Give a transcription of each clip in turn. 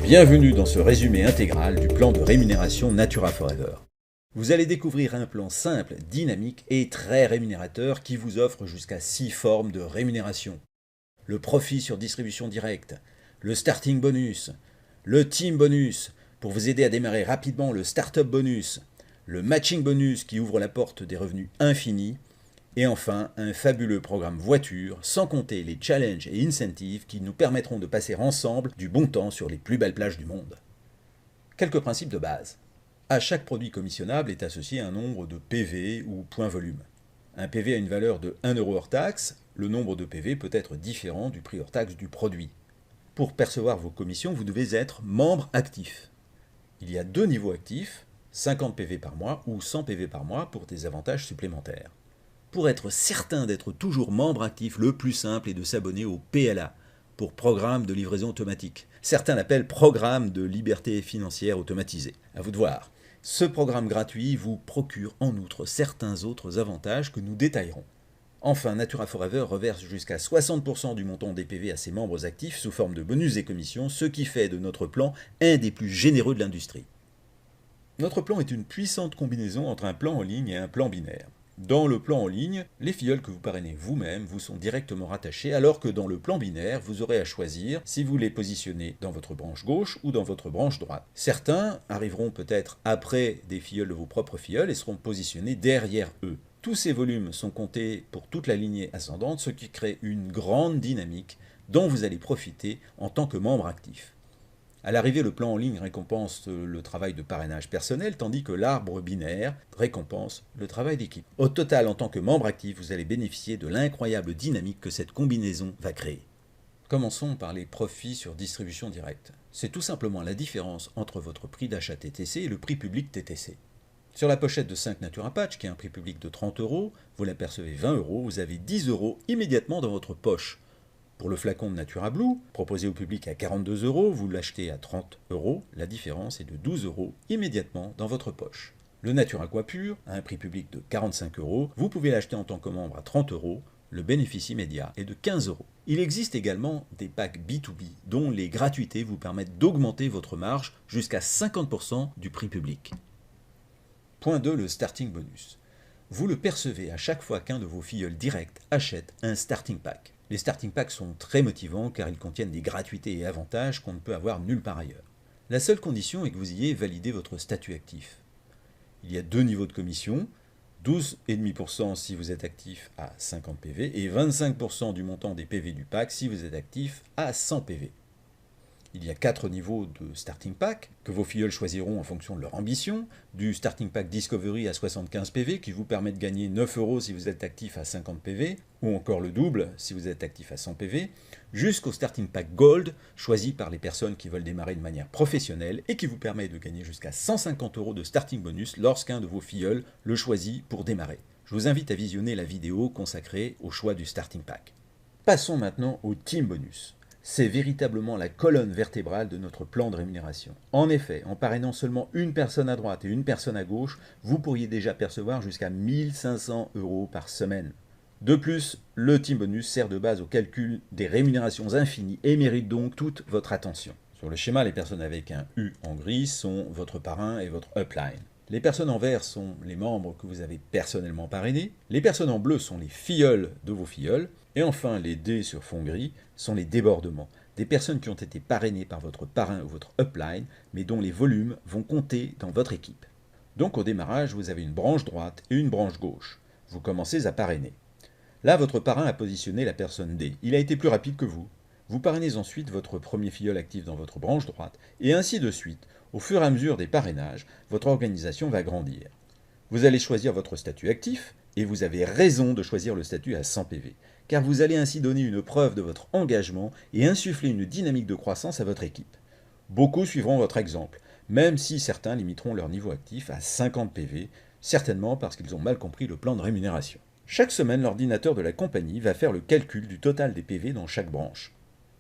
Bienvenue dans ce résumé intégral du plan de rémunération Natura Forever. Vous allez découvrir un plan simple, dynamique et très rémunérateur qui vous offre jusqu'à 6 formes de rémunération. Le profit sur distribution directe, le starting bonus, le team bonus pour vous aider à démarrer rapidement, le startup bonus, le matching bonus qui ouvre la porte des revenus infinis, et enfin un fabuleux programme voiture, sans compter les challenges et incentives qui nous permettront de passer ensemble du bon temps sur les plus belles plages du monde. Quelques principes de base. À chaque produit commissionnable est associé un nombre de PV ou points volume. Un PV a une valeur de 1 euro hors taxe, le nombre de PV peut être différent du prix hors taxe du produit. Pour percevoir vos commissions, vous devez être membre actif. Il y a 2 niveaux actifs, 50 PV par mois ou 100 PV par mois pour des avantages supplémentaires. Pour être certain d'être toujours membre actif, le plus simple est de s'abonner au PLA, pour Programme de livraison automatique. Certains l'appellent Programme de liberté financière automatisée. À vous de voir. Ce programme gratuit vous procure en outre certains autres avantages que nous détaillerons. Enfin, Natura Forever reverse jusqu'à 60% du montant des PV à ses membres actifs sous forme de bonus et commissions, ce qui fait de notre plan un des plus généreux de l'industrie. Notre plan est une puissante combinaison entre un plan en ligne et un plan binaire. Dans le plan en ligne, les filleuls que vous parrainez vous-même vous sont directement rattachés, alors que dans le plan binaire, vous aurez à choisir si vous les positionnez dans votre branche gauche ou dans votre branche droite. Certains arriveront peut-être après des filleuls de vos propres filleuls et seront positionnés derrière eux. Tous ces volumes sont comptés pour toute la lignée ascendante, ce qui crée une grande dynamique dont vous allez profiter en tant que membre actif. À l'arrivée, le plan en ligne récompense le travail de parrainage personnel, tandis que l'arbre binaire récompense le travail d'équipe. Au total, en tant que membre actif, vous allez bénéficier de l'incroyable dynamique que cette combinaison va créer. Commençons par les profits sur distribution directe. C'est tout simplement la différence entre votre prix d'achat TTC et le prix public TTC. Sur la pochette de 5 Natura Patch, qui a un prix public de 30 euros, vous l'apercevez 20 euros, vous avez 10 euros immédiatement dans votre poche. Pour le flacon de Natura Blue, proposé au public à 42 euros, vous l'achetez à 30 euros, la différence est de 12 euros immédiatement dans votre poche. Le Natura Aqua Pur, à un prix public de 45 euros, vous pouvez l'acheter en tant que membre à 30 euros, le bénéfice immédiat est de 15 euros. Il existe également des packs B2B dont les gratuités vous permettent d'augmenter votre marge jusqu'à 50% du prix public. Point 2, le starting bonus. Vous le percevez à chaque fois qu'un de vos filleuls directs achète un starting pack. Les starting packs sont très motivants car ils contiennent des gratuités et avantages qu'on ne peut avoir nulle part ailleurs. La seule condition est que vous ayez validé votre statut actif. Il y a 2 niveaux de commission, 12,5% si vous êtes actif à 50 PV et 25% du montant des PV du pack si vous êtes actif à 100 PV. Il y a 4 niveaux de starting pack que vos filleuls choisiront en fonction de leur ambition, du starting pack Discovery à 75 PV qui vous permet de gagner 9 euros si vous êtes actif à 50 PV, ou encore le double si vous êtes actif à 100 PV, jusqu'au starting pack Gold choisi par les personnes qui veulent démarrer de manière professionnelle et qui vous permet de gagner jusqu'à 150 euros de starting bonus lorsqu'un de vos filleuls le choisit pour démarrer. Je vous invite à visionner la vidéo consacrée au choix du starting pack. Passons maintenant au team bonus. C'est véritablement la colonne vertébrale de notre plan de rémunération. En effet, en parrainant seulement une personne à droite et une personne à gauche, vous pourriez déjà percevoir jusqu'à 1500 euros par semaine. De plus, le team bonus sert de base au calcul des rémunérations infinies et mérite donc toute votre attention. Sur le schéma, les personnes avec un U en gris sont votre parrain et votre upline. Les personnes en vert sont les membres que vous avez personnellement parrainés. Les personnes en bleu sont les filleuls de vos filleuls. Et enfin, les dés sur fond gris sont les débordements, des personnes qui ont été parrainées par votre parrain ou votre upline, mais dont les volumes vont compter dans votre équipe. Donc au démarrage, vous avez une branche droite et une branche gauche. Vous commencez à parrainer. Là, votre parrain a positionné la personne D. Il a été plus rapide que vous. Vous parrainez ensuite votre premier filleul actif dans votre branche droite, et ainsi de suite. Au fur et à mesure des parrainages, votre organisation va grandir. Vous allez choisir votre statut actif, et vous avez raison de choisir le statut à 100 PV, car vous allez ainsi donner une preuve de votre engagement et insuffler une dynamique de croissance à votre équipe. Beaucoup suivront votre exemple, même si certains limiteront leur niveau actif à 50 PV, certainement parce qu'ils ont mal compris le plan de rémunération. Chaque semaine, l'ordinateur de la compagnie va faire le calcul du total des PV dans chaque branche.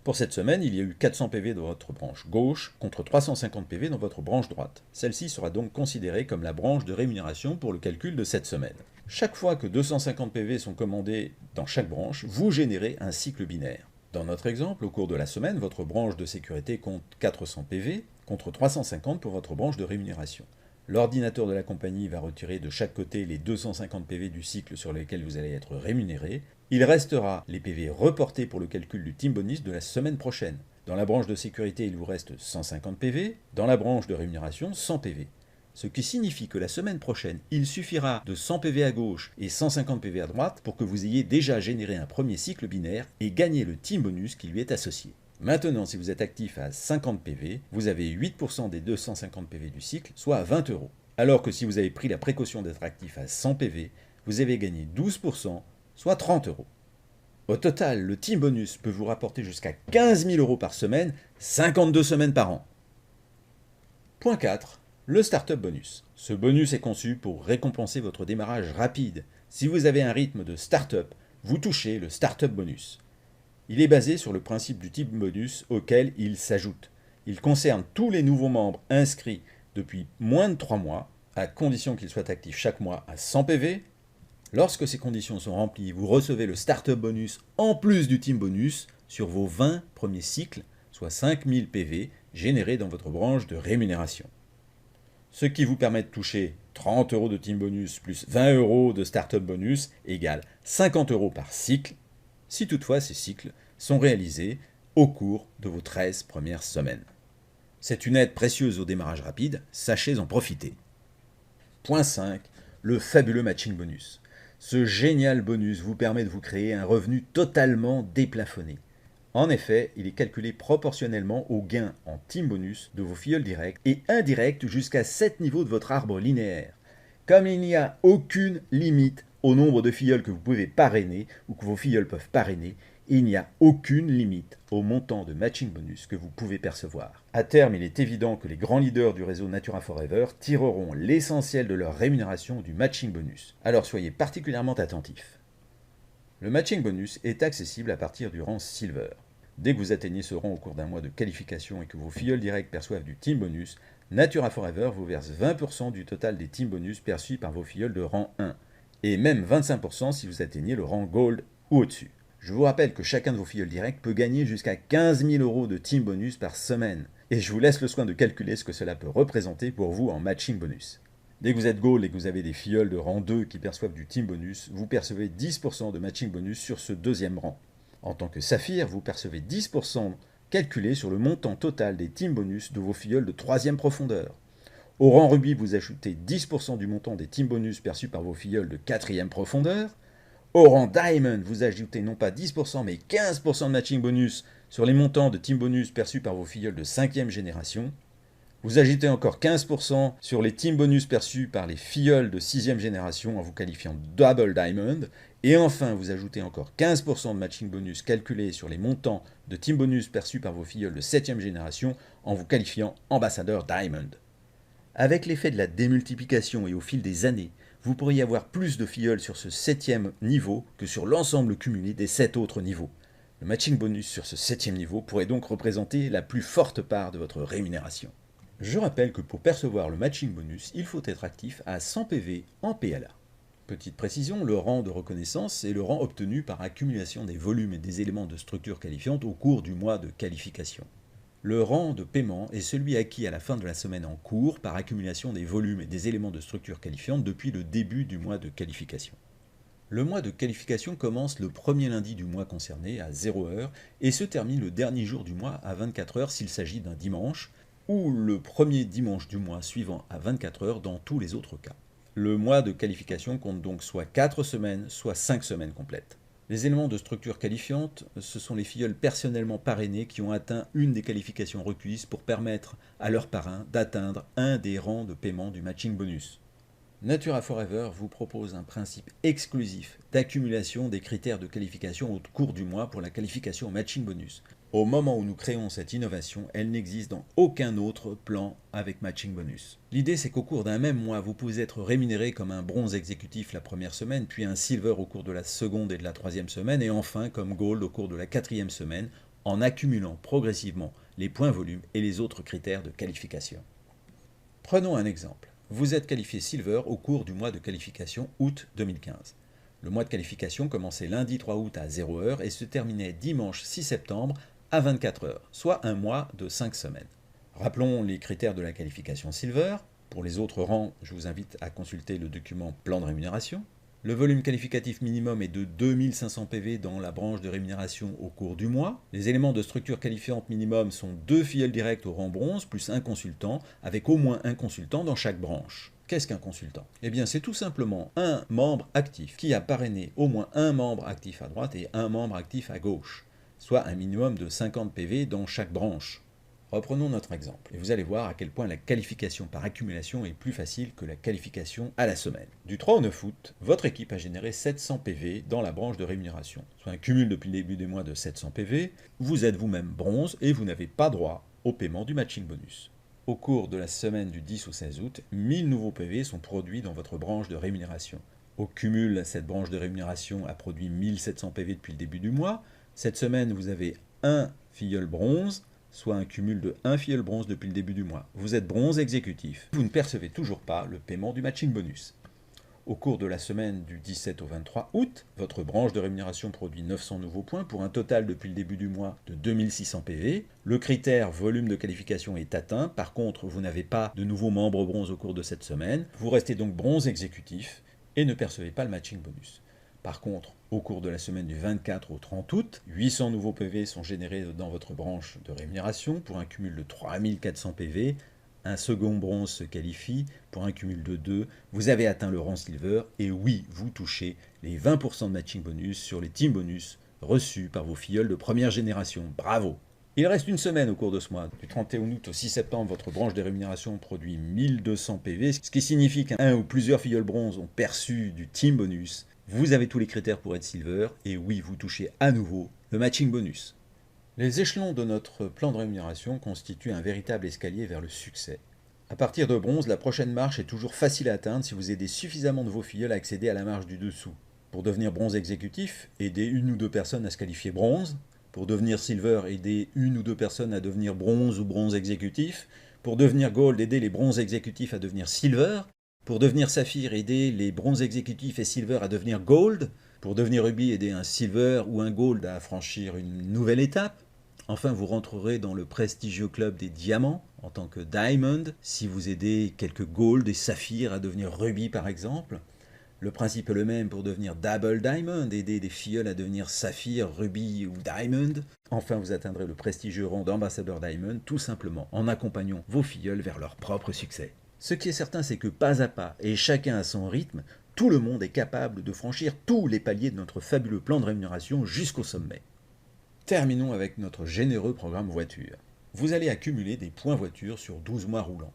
Pour cette semaine, il y a eu 400 PV dans votre branche gauche contre 350 PV dans votre branche droite. Celle-ci sera donc considérée comme la branche de rémunération pour le calcul de cette semaine. Chaque fois que 250 PV sont commandés dans chaque branche, vous générez un cycle binaire. Dans notre exemple, au cours de la semaine, votre branche de sécurité compte 400 PV contre 350 pour votre branche de rémunération. L'ordinateur de la compagnie va retirer de chaque côté les 250 PV du cycle sur lesquels vous allez être rémunéré. Il restera les PV reportés pour le calcul du team bonus de la semaine prochaine. Dans la branche de sécurité, il vous reste 150 PV, dans la branche de rémunération, 100 PV. Ce qui signifie que la semaine prochaine, il suffira de 100 PV à gauche et 150 PV à droite pour que vous ayez déjà généré un premier cycle binaire et gagné le team bonus qui lui est associé. Maintenant, si vous êtes actif à 50 PV, vous avez 8% des 250 PV du cycle, soit à 20 euros. Alors que si vous avez pris la précaution d'être actif à 100 PV, vous avez gagné 12%, soit 30 euros. Au total, le team bonus peut vous rapporter jusqu'à 15 000 euros par semaine, 52 semaines par an. Point 4. Le Startup Bonus. Ce bonus est conçu pour récompenser votre démarrage rapide. Si vous avez un rythme de startup, vous touchez le Startup Bonus. Il est basé sur le principe du team bonus auquel il s'ajoute. Il concerne tous les nouveaux membres inscrits depuis moins de 3 mois, à condition qu'ils soient actifs chaque mois à 100 PV. Lorsque ces conditions sont remplies, vous recevez le Startup Bonus en plus du team bonus sur vos 20 premiers cycles, soit 5000 PV générés dans votre branche de rémunération. Ce qui vous permet de toucher 30 euros de team bonus plus 20 euros de startup bonus égale 50 euros par cycle, si toutefois ces cycles sont réalisés au cours de vos 13 premières semaines. C'est une aide précieuse au démarrage rapide, sachez en profiter. Point 5. Le fabuleux matching bonus. Ce génial bonus vous permet de vous créer un revenu totalement déplafonné. En effet, il est calculé proportionnellement au gain en team bonus de vos filleuls directs et indirects jusqu'à 7 niveaux de votre arbre linéaire. Comme il n'y a aucune limite au nombre de filleuls que vous pouvez parrainer ou que vos filleuls peuvent parrainer, il n'y a aucune limite au montant de matching bonus que vous pouvez percevoir. À terme, il est évident que les grands leaders du réseau Natura Forever tireront l'essentiel de leur rémunération du matching bonus. Alors soyez particulièrement attentifs. Le matching bonus est accessible à partir du rang Silver. Dès que vous atteignez ce rang au cours d'un mois de qualification et que vos filleuls directs perçoivent du team bonus, Natura Forever vous verse 20% du total des team bonus perçus par vos filleuls de rang 1, et même 25% si vous atteignez le rang Gold ou au-dessus. Je vous rappelle que chacun de vos filleuls directs peut gagner jusqu'à 15 000 euros de team bonus par semaine, et je vous laisse le soin de calculer ce que cela peut représenter pour vous en matching bonus. Dès que vous êtes Gold et que vous avez des filleuls de rang 2 qui perçoivent du team bonus, vous percevez 10% de matching bonus sur ce deuxième rang. En tant que Saphir, vous percevez 10% calculé sur le montant total des team bonus de vos filleuls de troisième profondeur. Au rang Ruby, vous ajoutez 10% du montant des team bonus perçus par vos filleuls de quatrième profondeur. Au rang Diamond, vous ajoutez non pas 10% mais 15% de matching bonus sur les montants de team bonus perçus par vos filleuls de cinquième génération. Vous ajoutez encore 15% sur les team bonus perçus par les filleuls de 6e génération en vous qualifiant Double Diamond. Et enfin, vous ajoutez encore 15% de matching bonus calculé sur les montants de team bonus perçus par vos filleuls de 7e génération en vous qualifiant Ambassadeur Diamond. Avec l'effet de la démultiplication et au fil des années, vous pourriez avoir plus de filleuls sur ce 7e niveau que sur l'ensemble cumulé des 7 autres niveaux. Le matching bonus sur ce 7e niveau pourrait donc représenter la plus forte part de votre rémunération. Je rappelle que pour percevoir le matching bonus, il faut être actif à 100 PV en PLA. Petite précision, le rang de reconnaissance est le rang obtenu par accumulation des volumes et des éléments de structure qualifiante au cours du mois de qualification. Le rang de paiement est celui acquis à la fin de la semaine en cours par accumulation des volumes et des éléments de structure qualifiante depuis le début du mois de qualification. Le mois de qualification commence le premier lundi du mois concerné à 0h et se termine le dernier jour du mois à 24h s'il s'agit d'un dimanche, ou le premier dimanche du mois suivant à 24h dans tous les autres cas. Le mois de qualification compte donc soit 4 semaines, soit 5 semaines complètes. Les éléments de structure qualifiante, ce sont les filleuls personnellement parrainés qui ont atteint une des qualifications requises pour permettre à leurs parrains d'atteindre un des rangs de paiement du matching bonus. Natura Forever vous propose un principe exclusif d'accumulation des critères de qualification au cours du mois pour la qualification au matching bonus. Au moment où nous créons cette innovation, elle n'existe dans aucun autre plan avec matching bonus. L'idée, c'est qu'au cours d'un même mois, vous pouvez être rémunéré comme un bronze exécutif la première semaine, puis un silver au cours de la seconde et de la troisième semaine, et enfin comme gold au cours de la quatrième semaine, en accumulant progressivement les points volume et les autres critères de qualification. Prenons un exemple. Vous êtes qualifié silver au cours du mois de qualification août 2015. Le mois de qualification commençait lundi 3 août à 0h et se terminait dimanche 6 septembre à 24h, soit un mois de 5 semaines. Rappelons les critères de la qualification Silver. Pour les autres rangs, je vous invite à consulter le document plan de rémunération. Le volume qualificatif minimum est de 2500 PV dans la branche de rémunération au cours du mois. Les éléments de structure qualifiante minimum sont 2 filleuls directs au rang bronze plus un consultant, avec au moins un consultant dans chaque branche. Qu'est-ce qu'un consultant? Eh bien, c'est tout simplement un membre actif qui a parrainé au moins un membre actif à droite et un membre actif à gauche, soit un minimum de 50 PV dans chaque branche. Reprenons notre exemple, et vous allez voir à quel point la qualification par accumulation est plus facile que la qualification à la semaine. Du 3 au 9 août, votre équipe a généré 700 PV dans la branche de rémunération, soit un cumul depuis le début des mois de 700 PV. Vous êtes vous-même bronze et vous n'avez pas droit au paiement du matching bonus. Au cours de la semaine du 10 au 16 août, 1000 nouveaux PV sont produits dans votre branche de rémunération. Au cumul, cette branche de rémunération a produit 1700 PV depuis le début du mois. Cette semaine, vous avez un filleul bronze, soit un cumul de 1 filleul bronze depuis le début du mois. Vous êtes bronze exécutif. Vous ne percevez toujours pas le paiement du matching bonus. Au cours de la semaine du 17 au 23 août, votre branche de rémunération produit 900 nouveaux points pour un total depuis le début du mois de 2600 PV. Le critère volume de qualification est atteint. Par contre, vous n'avez pas de nouveaux membres bronze au cours de cette semaine. Vous restez donc bronze exécutif et ne percevez pas le matching bonus. Par contre, au cours de la semaine du 24 au 30 août, 800 nouveaux PV sont générés dans votre branche de rémunération pour un cumul de 3400 PV. Un second bronze se qualifie pour un cumul de 2. Vous avez atteint le rang Silver et oui, vous touchez les 20% de matching bonus sur les team bonus reçus par vos filleuls de première génération. Bravo! Il reste une semaine au cours de ce mois. Du 31 août au 6 septembre, votre branche de rémunération produit 1200 PV, ce qui signifie qu'un ou plusieurs filleuls bronze ont perçu du team bonus. Vous avez tous les critères pour être Silver, et oui, vous touchez à nouveau le matching bonus. Les échelons de notre plan de rémunération constituent un véritable escalier vers le succès. À partir de bronze, la prochaine marche est toujours facile à atteindre si vous aidez suffisamment de vos filleuls à accéder à la marche du dessous. Pour devenir bronze exécutif, aidez une ou deux personnes à se qualifier bronze. Pour devenir Silver, aidez une ou deux personnes à devenir bronze ou bronze exécutif. Pour devenir Gold, aidez les bronzes exécutifs à devenir Silver. Pour devenir Saphir, aidez les bronzes exécutifs et Silver à devenir Gold. Pour devenir Ruby, aidez un Silver ou un Gold à franchir une nouvelle étape. Enfin, vous rentrerez dans le prestigieux club des diamants en tant que Diamond, si vous aidez quelques Gold et Saphir à devenir Ruby par exemple. Le principe est le même pour devenir Double Diamond, aider des filleuls à devenir Saphir, Ruby ou Diamond. Enfin, vous atteindrez le prestigieux rang d'ambassadeur Diamond, tout simplement en accompagnant vos filleuls vers leur propre succès. Ce qui est certain, c'est que pas à pas, et chacun à son rythme, tout le monde est capable de franchir tous les paliers de notre fabuleux plan de rémunération jusqu'au sommet. Terminons avec notre généreux programme voiture. Vous allez accumuler des points voiture sur 12 mois roulants.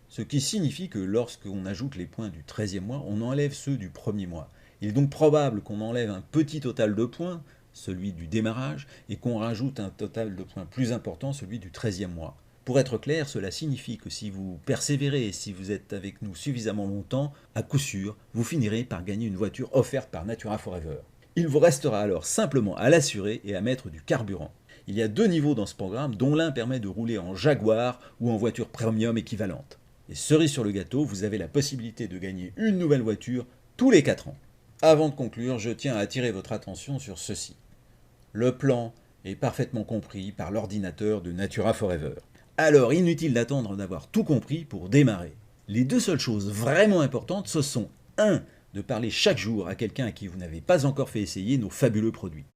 Ce qui signifie que lorsqu'on ajoute les points du 13e mois, on enlève ceux du premier mois. Il est donc probable qu'on enlève un petit total de points, celui du démarrage, et qu'on rajoute un total de points plus important, celui du 13e mois. Pour être clair, cela signifie que si vous persévérez et si vous êtes avec nous suffisamment longtemps, à coup sûr, vous finirez par gagner une voiture offerte par Natura Forever. Il vous restera alors simplement à l'assurer et à mettre du carburant. Il y a 2 niveaux dans ce programme, dont l'un permet de rouler en Jaguar ou en voiture premium équivalente. Et cerise sur le gâteau, vous avez la possibilité de gagner une nouvelle voiture tous les 4 ans. Avant de conclure, je tiens à attirer votre attention sur ceci. Le plan est parfaitement compris par l'ordinateur de Natura Forever. Alors inutile d'attendre d'avoir tout compris pour démarrer. Les 2 seules choses vraiment importantes, ce sont 1. De parler chaque jour à quelqu'un à qui vous n'avez pas encore fait essayer nos fabuleux produits.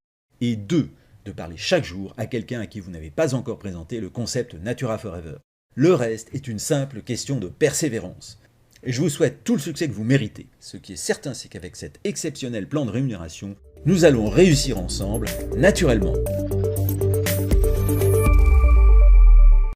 Et 2. De parler chaque jour à quelqu'un à qui vous n'avez pas encore présenté le concept Natura Forever. Le reste est une simple question de persévérance. Et je vous souhaite tout le succès que vous méritez. Ce qui est certain, c'est qu'avec cet exceptionnel plan de rémunération, nous allons réussir ensemble, naturellement.